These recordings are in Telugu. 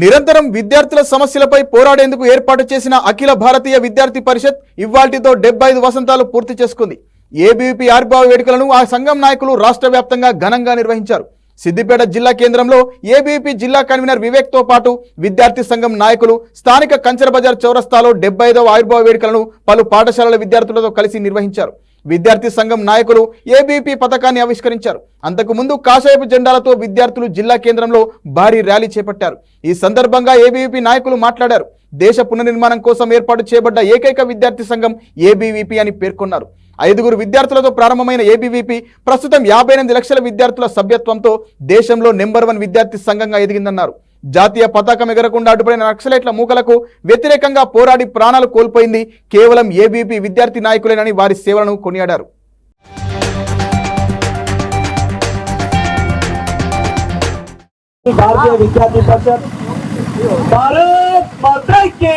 నిరంతరం విద్యార్థుల సమస్యలపై పోరాడేందుకు ఏర్పాటు చేసిన అఖిల భారతీయ విద్యార్థి పరిషత్ ఇవాల్టితో 75 వసంతాలు పూర్తి చేసుకుంది. ఏబీవీపీ ఆవిర్భావ వేడుకలను ఆ సంఘం నాయకులు రాష్ట్ర వ్యాప్తంగా ఘనంగా నిర్వహించారు. సిద్దిపేట జిల్లా కేంద్రంలో ఏబీవీపీ జిల్లా కన్వీనర్ వివేక్ తో పాటు విద్యార్థి సంఘం నాయకులు స్థానిక కంచరబజార్ చౌరస్తాలో 75వ ఆవిర్భావ వేడుకలను పలు పాఠశాలల విద్యార్థులతో కలిసి నిర్వహించారు. విద్యార్థి సంఘం నాయకులు ఏబీవీపీ పతాకాన్ని ఆవిష్కరించారు. అంతకుముందు కాషాయపు జెండాలతో విద్యార్థులు జిల్లా కేంద్రంలో భారీ ర్యాలీ చేపట్టారు. ఈ సందర్భంగా ఏబీవీపీ నాయకులు మాట్లాడారు. దేశ పునర్నిర్మాణం కోసం ఏర్పాటు చేయబడ్డ ఏకైక విద్యార్థి సంఘం ఏబీవీపీ అని పేర్కొన్నారు. 5గురు విద్యార్థులతో ప్రారంభమైన ఏబీవీపీ ప్రస్తుతం 58 లక్షల విద్యార్థుల సభ్యత్వంతో దేశంలో నెంబర్ 1 విద్యార్థి సంఘంగా ఎదిగిందన్నారు. జాతీయ పతాకం ఎగరకుండా అడ్డుపడిన నక్సలైట్ల మూకలకు వ్యతిరేకంగా పోరాడి ప్రాణాలు కోల్పోయింది కేవలం ఏబీవీపీ విద్యార్థి నాయకులేనని వారి సేవలను కొనియాడారు. भारतीय विद्यार्थी परिषद भारत माता की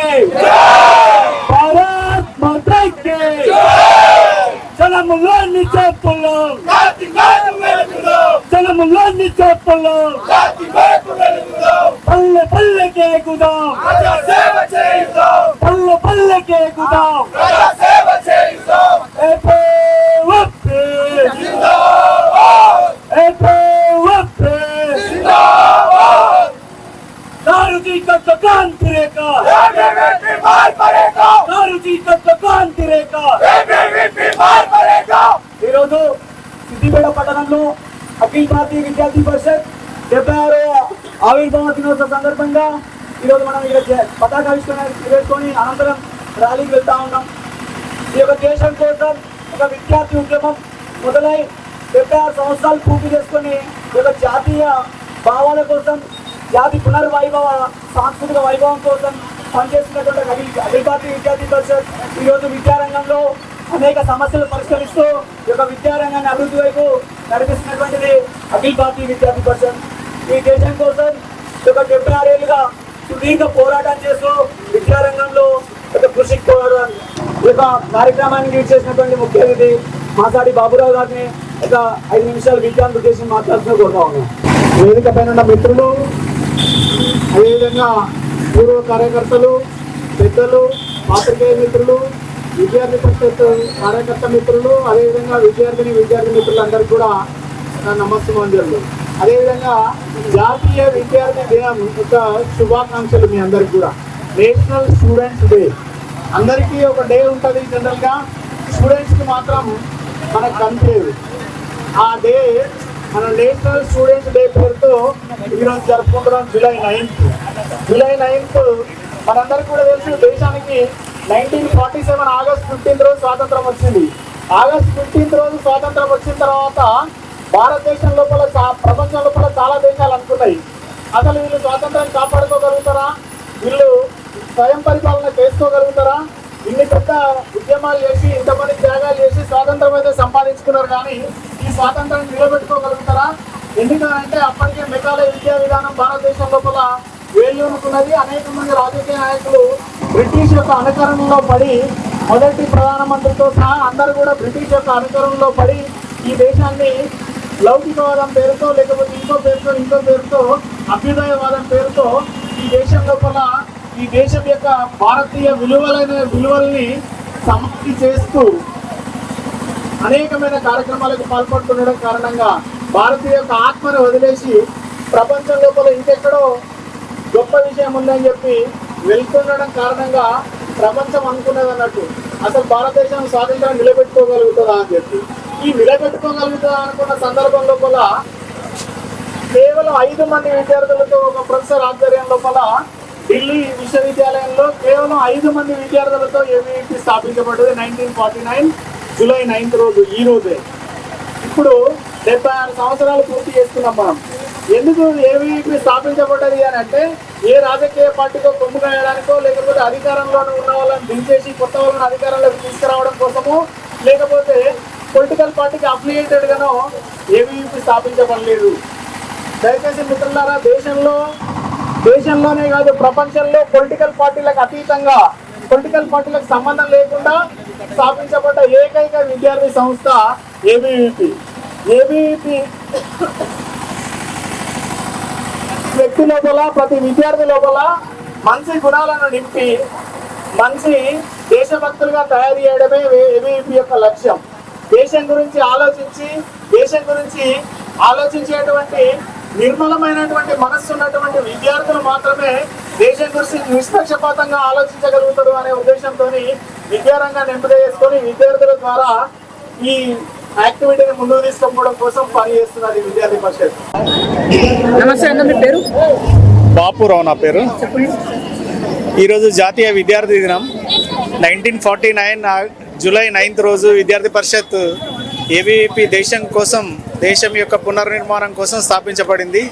भारत माता की జనములోని చెప్పులు జనములోని చెప్పులు పల్లె పల్లెకే గుదాం పల్లె పల్లెకే గుదాం दारूजी का दुकान फिरेगा दारूजी का दुकान फिरेगा ఈరోజు సిద్దిపేట పట్టణంలో అఖిల భారతీయ విద్యార్థి పరిషత్ 76వ ఆవిర్భావ దినోత్సవ సందర్భంగా ఈరోజు మనం ఇక్కడ పతాకావిష్కరణ చేసుకొని అనంతరం ర్యాలీకి వెళ్తా ఉన్నాం. ఈ యొక్క దేశం కోసం ఒక విద్యార్థి ఉద్యమం మొదలై 76 సంవత్సరాలు పూర్తి చేసుకొని ఈ యొక్క జాతీయ భావాల కోసం జాతి పునర్వైభవ సాంస్కృతిక వైభవం కోసం పనిచేస్తున్నటువంటి అఖిల భారతీయ విద్యార్థి పరిషత్ ఈరోజు విద్యారంగంలో అనేక సమస్యలు పరిష్కరిస్తూ ఈ యొక్క విద్యారంగాన్ని అభివృద్ధి వైపు నడిపిస్తున్నటువంటిది అఖిల భారతీయ విద్యార్థి పరిషత్. ఈ దేశం కోసం ఒక 76 ఏళ్ళుగా సుదీర్ఘ పోరాటం చేస్తూ విద్యారంగంలో ఒక కృషి పోరాటం. ఈ యొక్క కార్యక్రమాన్ని లీడ్ చేసినటువంటి ముఖ్య అతిథి మాసాడి బాబురావు గారిని ఒక 5 నిమిషాలు విద్యార్థుల ఉద్దేశం మాట్లాడుతూ కోరుతా ఉన్నాం. వేదిక పైన ఉన్న మిత్రులు, అదేవిధంగా పూర్వ కార్యకర్తలు, పెద్దలు, పాత్రికేయ మిత్రులు, విద్యార్థి పరిషత్ కార్యకర్త మిత్రులు, అదేవిధంగా విద్యార్థి మిత్రులందరికీ కూడా నమస్కారాలు. అదేవిధంగా జాతీయ విద్యార్థి దినం యొక్క శుభాకాంక్షలు మీ అందరికి కూడా. నేషనల్ స్టూడెంట్స్ డే అందరికీ ఒక డే ఉంటుంది. జనరల్గా స్టూడెంట్స్కి మాత్రం మనకు కనిపించదు. ఆ డే మన నేషనల్ స్టూడెంట్స్ డే పేరుతో ఈరోజు జరుపుకుంటున్నాం. జూలై 9th మనందరికీ కూడా తెలుసు, దేశానికి 1947 ఆగస్ట్ 15 రోజు స్వాతంత్రం వచ్చింది. ఆగస్ట్ 15 రోజు స్వాతంత్రం వచ్చిన తర్వాత భారతదేశం లోపల ప్రపంచం లోపల చాలా దేశాలు అనుకున్నాయి, అసలు వీళ్ళు స్వాతంత్రం కాపాడుకోగలుగుతారా, వీళ్ళు స్వయం పరిపాలన చేసుకోగలుగుతారా, ఇన్ని పెద్ద ఉద్యమాలు చేసి ఇంతమంది త్యాగాలు చేసి స్వాతంత్రం అయితే సంపాదించుకున్నారు, కానీ ఈ స్వాతంత్రం నిలబెట్టుకోగలుగుతారా? ఎందుకంటే అప్పటికే మెకాలే విద్యా విధానం భారతదేశం లోపల వేళ్ళూనుకున్నది. అనేక మంది రాజకీయ నాయకులు బ్రిటిష్ యొక్క అనుకరణలో పడి, మొదటి ప్రధానమంత్రితో సహా అందరూ కూడా బ్రిటిష్ యొక్క అనుకరణలో పడి ఈ దేశాన్ని లౌకికవాదం పేరుతో, లేకపోతే ఇంకో పేరుతో అభ్యుదయవాదం పేరుతో ఈ దేశం లోపల ఈ దేశం యొక్క భారతీయ విలువల్ని సమాప్తి చేస్తూ అనేకమైన కార్యక్రమాలకు పాల్పడుతుండడం కారణంగా భారతీయ యొక్క ఆత్మను వదిలేసి ప్రపంచం లోపల ఇంకెక్కడో గొప్ప విషయం ఉందని చెప్పి వెళ్తుండడం కారణంగా ప్రపంచం అనుకున్నది అన్నట్టు అసలు భారతదేశం స్వాతంత్రం నిలబెట్టుకోగలుగుతుందా అని చెప్పి. ఈ నిలబెట్టుకోగలుగుతుందా అనుకున్న సందర్భం లోపల కేవలం 5 మంది విద్యార్థులతో ఒక ప్రొఫెసర్ ఆధ్వర్యం లోపల ఢిల్లీ విశ్వవిద్యాలయంలో కేవలం 5 మంది విద్యార్థులతో ఏబీవీపీ స్థాపించబడ్డది 1949 జూలై 9th రోజు. ఈ రోజే ఇప్పుడు 76 సంవత్సరాలు పూర్తి చేసుకున్నాం మనం. ఎందుకు ఏబీవీపీ స్థాపించబడ్డది అని అంటే, ఏ రాజకీయ పార్టీకో కొమ్ము కాయడానికో, లేకపోతే అధికారంలో ఉన్న వాళ్ళని దించేసి కొత్త వాళ్ళని అధికారంలోకి తీసుకురావడం కోసమో, లేకపోతే పొలిటికల్ పార్టీకి అఫిలియేటెడ్గానో ఏబీవీపీ స్థాపించబడలేదు. దయచేసి మిత్రులారా, దేశంలోనే కాదు ప్రపంచంలో పొలిటికల్ పార్టీలకు అతీతంగా, పొలిటికల్ పార్టీలకు సంబంధం లేకుండా స్థాపించబడ్డ ఏకైక విద్యార్థి సంస్థ ఏబీవీపీ. వ్యక్తి లోపల, ప్రతి విద్యార్థి లోపల మంచి గుణాలను నింపి మంచి దేశభక్తులుగా తయారు చేయడమే ఏబీవీపీ యొక్క లక్ష్యం. దేశం గురించి ఆలోచించేటువంటి నిర్మలమైనటువంటి మనస్సు ఉన్నటువంటి విద్యార్థులు మాత్రమే దేశం గురించి నిష్పక్షపాతంగా ఆలోచించగలుగుతారు అనే ఉద్దేశంతో విద్యారంగాన్ని ఎంపిక చేసుకొని విద్యార్థుల ద్వారా ఈ యాక్టివిటీని ముందుకు తీసుకుపోవడం కోసం పనిచేస్తున్నది విద్యార్థి పరిషత్. నమస్తే అన్న, మీ పేరు? బాపురావు నా పేరు. ఈరోజు జాతీయ విద్యార్థి దినం. 1949 జూలై 9th రోజు విద్యార్థి పరిషత్ ఏబీవీపీ దేశం యొక్క పునర్నిర్మాణం కోసం స్థాపించబడింది.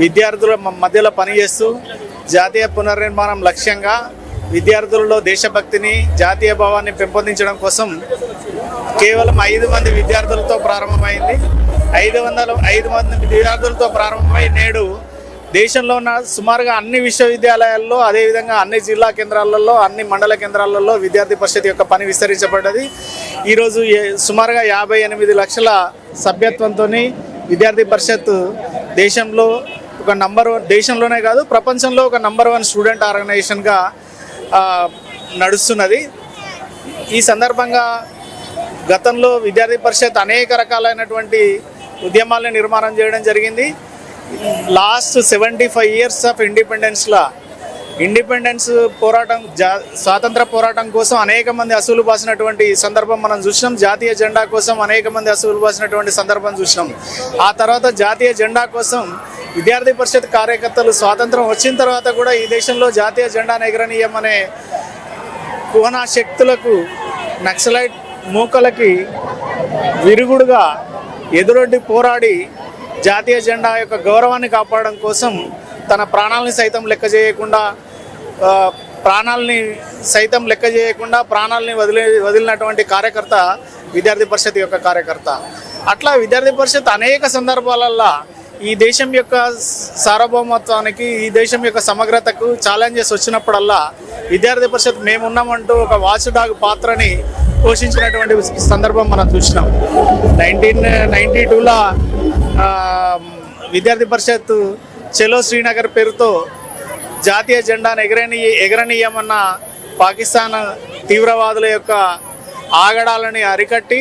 విద్యార్థుల మధ్యలో పనిచేస్తూ జాతీయ పునర్నిర్మాణం లక్ష్యంగా విద్యార్థులలో దేశభక్తిని, జాతీయ భావాన్ని పెంపొందించడం కోసం కేవలం 5 మంది విద్యార్థులతో ప్రారంభమైంది. 505 మంది విద్యార్థులతో ప్రారంభమై నేడు దేశంలో ఉన్న సుమారుగా అన్ని విశ్వవిద్యాలయాల్లో, అదేవిధంగా అన్ని జిల్లా కేంద్రాలలో, అన్ని మండల కేంద్రాలలో విద్యార్థి పరిషత్ యొక్క పని విస్తరించబడ్డది. ఈరోజు సుమారుగా 58 లక్షల సభ్యత్వంతో విద్యార్థి పరిషత్ దేశంలో ఒక దేశంలోనే కాదు ప్రపంచంలో ఒక నంబర్ 1 స్టూడెంట్ ఆర్గనైజేషన్గా నడుస్తున్నది. ఈ సందర్భంగా గతంలో విద్యార్థి పరిషత్ అనేక రకాలైనటువంటి ఉద్యమాలను నిర్మాణం చేయడం జరిగింది. లాస్ట్ 75 years ఆఫ్ ఇండిపెండెన్స్ పోరాటం, స్వాతంత్ర పోరాటం కోసం అనేక మంది అసూలు బాసినటువంటి సందర్భం మనం చూసినాం. జాతీయ జెండా కోసం అనేక మంది అసూలు బాసినటువంటి సందర్భం చూసినాం. ఆ తర్వాత జాతీయ జెండా కోసం విద్యార్థి పరిషత్ కార్యకర్తలు స్వాతంత్రం వచ్చిన తర్వాత కూడా ఈ దేశంలో జాతీయ జెండాను ఎగరనీయమనే కుహనా శక్తులకు, నక్సలైట్ మూకలకి విరుగుడుగా ఎదురొడ్డి పోరాడి జాతీయ జెండా యొక్క గౌరవాన్ని కాపాడడం కోసం తన ప్రాణాలని సైతం లెక్క చేయకుండా ప్రాణాలని వదిలినటువంటి కార్యకర్త విద్యార్థి పరిషత్ యొక్క కార్యకర్త. అట్లా విద్యార్థి పరిషత్ అనేక సందర్భాలల్లో ఈ దేశం యొక్క సార్వభౌమత్వానికి, ఈ దేశం యొక్క సమగ్రతకు ఛాలెంజెస్ వచ్చినప్పుడల్లా విద్యార్థి పరిషత్ మేమున్నామంటూ ఒక వాచ్ డాగ్ పాత్రని పోషించినటువంటి సందర్భం మనం చూసినాం. 1992లో విద్యార్థి పరిషత్ చలో శ్రీనగర్ పేరుతో జాతీయ జెండాను ఎగరనీయమన్న పాకిస్తాన్ తీవ్రవాదుల యొక్క ఆగడాలని అరికట్టి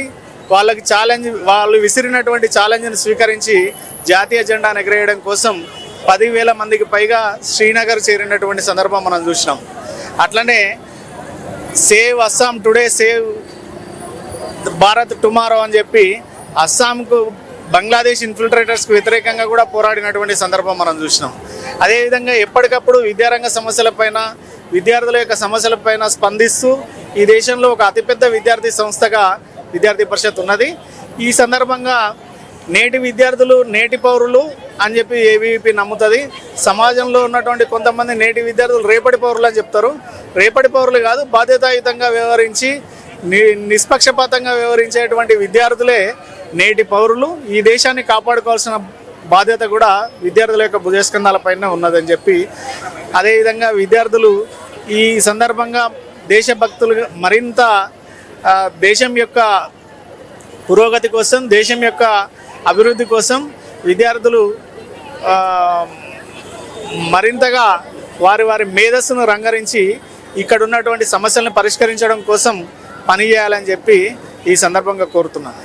వాళ్ళు విసిరినటువంటి ఛాలెంజ్ని స్వీకరించి జాతీయ జెండాను ఎగరేయడం కోసం 10,000 మందికి పైగా శ్రీనగర్ చేరినటువంటి సందర్భం మనం చూసినాం. అట్లనే save Assam today, save Bharat tomorrow అని చెప్పి అస్సాంకు బంగ్లాదేశ్ ఇన్ఫిల్ట్రేటర్స్కు వ్యతిరేకంగా కూడా పోరాడినటువంటి సందర్భం మనం చూసినాం. అదేవిధంగా ఎప్పటికప్పుడు విద్యారంగ సమస్యలపైన, విద్యార్థుల యొక్క సమస్యలపైన స్పందిస్తూ ఈ దేశంలో ఒక అతిపెద్ద విద్యార్థి సంస్థగా విద్యార్థి పరిషత్ ఉన్నది. ఈ సందర్భంగా నేటి విద్యార్థులు నేటి పౌరులు అని చెప్పి ఏబీవీపీ నమ్ముతుంది. సమాజంలో ఉన్నటువంటి కొంతమంది నేటి విద్యార్థులు రేపటి పౌరులు అని చెప్తారు. రేపటి పౌరులు కాదు, బాధ్యతాయుతంగా వ్యవహరించి నిష్పక్షపాతంగా వ్యవహరించేటువంటి విద్యార్థులే నేటి పౌరులు. ఈ దేశాన్ని కాపాడుకోవాల్సిన బాధ్యత కూడా విద్యార్థుల యొక్క భుజస్కంధాలపైన ఉన్నదని చెప్పి, అదేవిధంగా విద్యార్థులు ఈ సందర్భంగా దేశభక్తులు మరింత దేశం యొక్క పురోగతి కోసం, దేశం యొక్క అభివృద్ధి కోసం విద్యార్థులు మరింతగా వారి మేధస్సును రంగరించి ఇక్కడ ఉన్నటువంటి సమస్యలను పరిష్కరించడం కోసం పనిచేయాలని చెప్పి ఈ సందర్భంగా కోరుతున్నాను.